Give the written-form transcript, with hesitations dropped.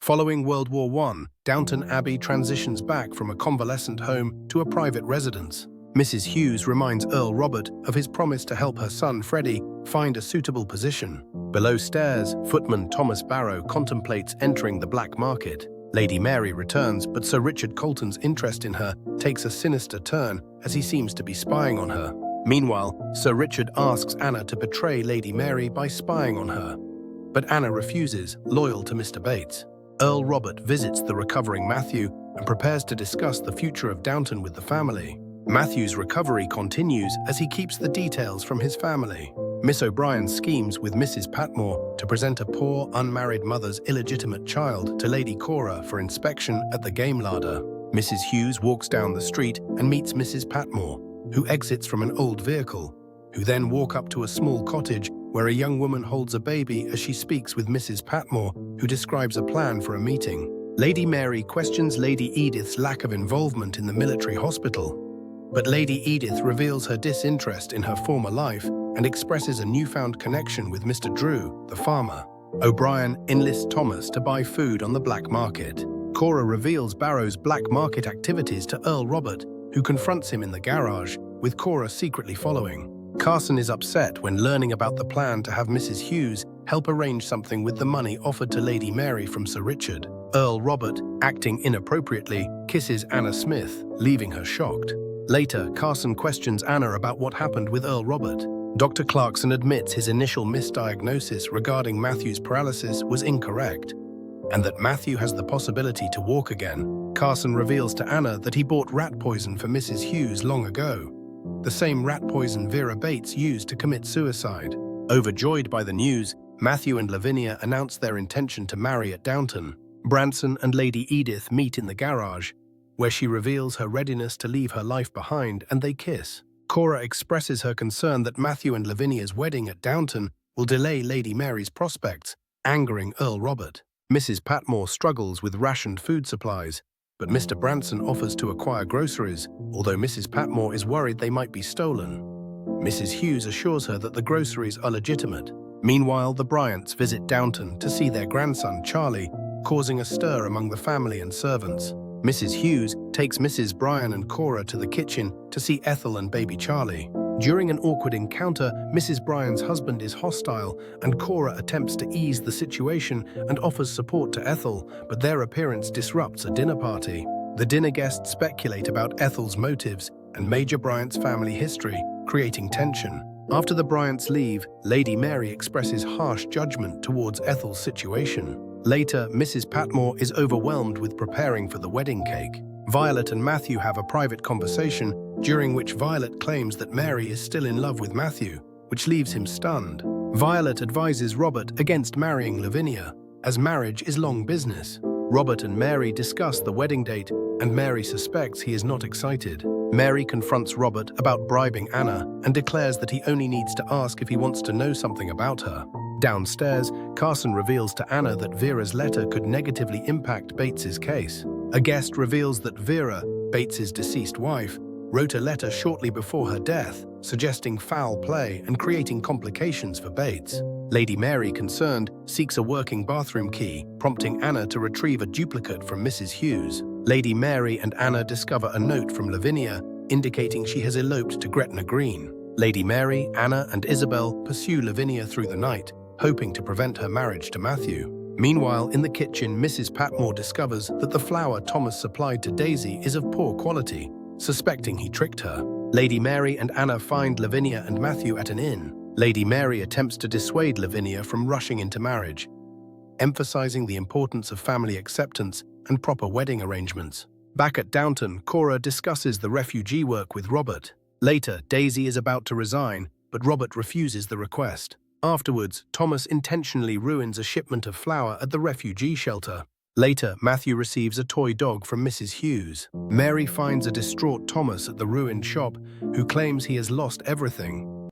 Following World War I, Downton Abbey transitions back from a convalescent home to a private residence. Mrs. Hughes reminds Earl Robert of his promise to help her son Freddie find a suitable position. Below stairs, footman Thomas Barrow contemplates entering the black market. Lady Mary returns, but Sir Richard Colton's interest in her takes a sinister turn as he seems to be spying on her. Meanwhile, Sir Richard asks Anna to betray Lady Mary by spying on her. But Anna refuses, loyal to Mr. Bates. Earl Robert visits the recovering Matthew and prepares to discuss the future of Downton with the family. Matthew's recovery continues as he keeps the details from his family. Miss O'Brien schemes with Mrs. Patmore to present a poor, unmarried mother's illegitimate child to Lady Cora for inspection at the game larder. Mrs. Hughes walks down the street and meets Mrs. Patmore, who exits from an old vehicle, who then walk up to a small cottage where a young woman holds a baby as she speaks with Mrs. Patmore, who describes a plan for a meeting. Lady Mary questions Lady Edith's lack of involvement in the military hospital. But Lady Edith reveals her disinterest in her former life and expresses a newfound connection with Mr. Drew, the farmer. O'Brien enlists Thomas to buy food on the black market. Cora reveals Barrow's black market activities to Earl Robert, who confronts him in the garage, with Cora secretly following. Carson is upset when learning about the plan to have Mrs. Hughes help arrange something with the money offered to Lady Mary from Sir Richard. Earl Robert, acting inappropriately, kisses Anna Smith, leaving her shocked. Later, Carson questions Anna about what happened with Earl Robert. Dr. Clarkson admits his initial misdiagnosis regarding Matthew's paralysis was incorrect, and that Matthew has the possibility to walk again. Carson reveals to Anna that he bought rat poison for Mrs. Hughes long ago, the same rat poison Vera Bates used to commit suicide. Overjoyed by the news, Matthew and Lavinia announce their intention to marry at Downton. Branson and Lady Edith meet in the garage, where she reveals her readiness to leave her life behind, and they kiss. Cora expresses her concern that Matthew and Lavinia's wedding at Downton will delay Lady Mary's prospects, angering Earl Robert. Mrs. Patmore struggles with rationed food supplies, but Mr. Branson offers to acquire groceries, although Mrs. Patmore is worried they might be stolen. Mrs. Hughes assures her that the groceries are legitimate. Meanwhile, the Bryants visit Downton to see their grandson, Charlie, causing a stir among the family and servants. Mrs. Hughes takes Mrs. Bryan and Cora to the kitchen to see Ethel and baby Charlie. During an awkward encounter, Mrs. Bryan's husband is hostile, and Cora attempts to ease the situation and offers support to Ethel, but their appearance disrupts a dinner party. The dinner guests speculate about Ethel's motives and Major Bryant's family history, creating tension. After the Bryants leave, Lady Mary expresses harsh judgment towards Ethel's situation. Later, Mrs. Patmore is overwhelmed with preparing for the wedding cake. Violet and Matthew have a private conversation, during which Violet claims that Mary is still in love with Matthew, which leaves him stunned. Violet advises Robert against marrying Lavinia, as marriage is long business. Robert and Mary discuss the wedding date, and Mary suspects he is not excited. Mary confronts Robert about bribing Anna and declares that he only needs to ask if he wants to know something about her. Downstairs, Carson reveals to Anna that Vera's letter could negatively impact Bates's case. A guest reveals that Vera, Bates's deceased wife, wrote a letter shortly before her death, suggesting foul play and creating complications for Bates. Lady Mary, concerned, seeks a working bathroom key, prompting Anna to retrieve a duplicate from Mrs. Hughes. Lady Mary and Anna discover a note from Lavinia, indicating she has eloped to Gretna Green. Lady Mary, Anna, and Isabel pursue Lavinia through the night, hoping to prevent her marriage to Matthew. Meanwhile, in the kitchen, Mrs. Patmore discovers that the flour Thomas supplied to Daisy is of poor quality, suspecting he tricked her. Lady Mary and Anna find Lavinia and Matthew at an inn. Lady Mary attempts to dissuade Lavinia from rushing into marriage, emphasizing the importance of family acceptance and proper wedding arrangements. Back at Downton, Cora discusses the refugee work with Robert. Later, Daisy is about to resign, but Robert refuses the request. Afterwards, Thomas intentionally ruins a shipment of flour at the refugee shelter. Later, Matthew receives a toy dog from Mrs. Hughes. Mary finds a distraught Thomas at the ruined shop, who claims he has lost everything.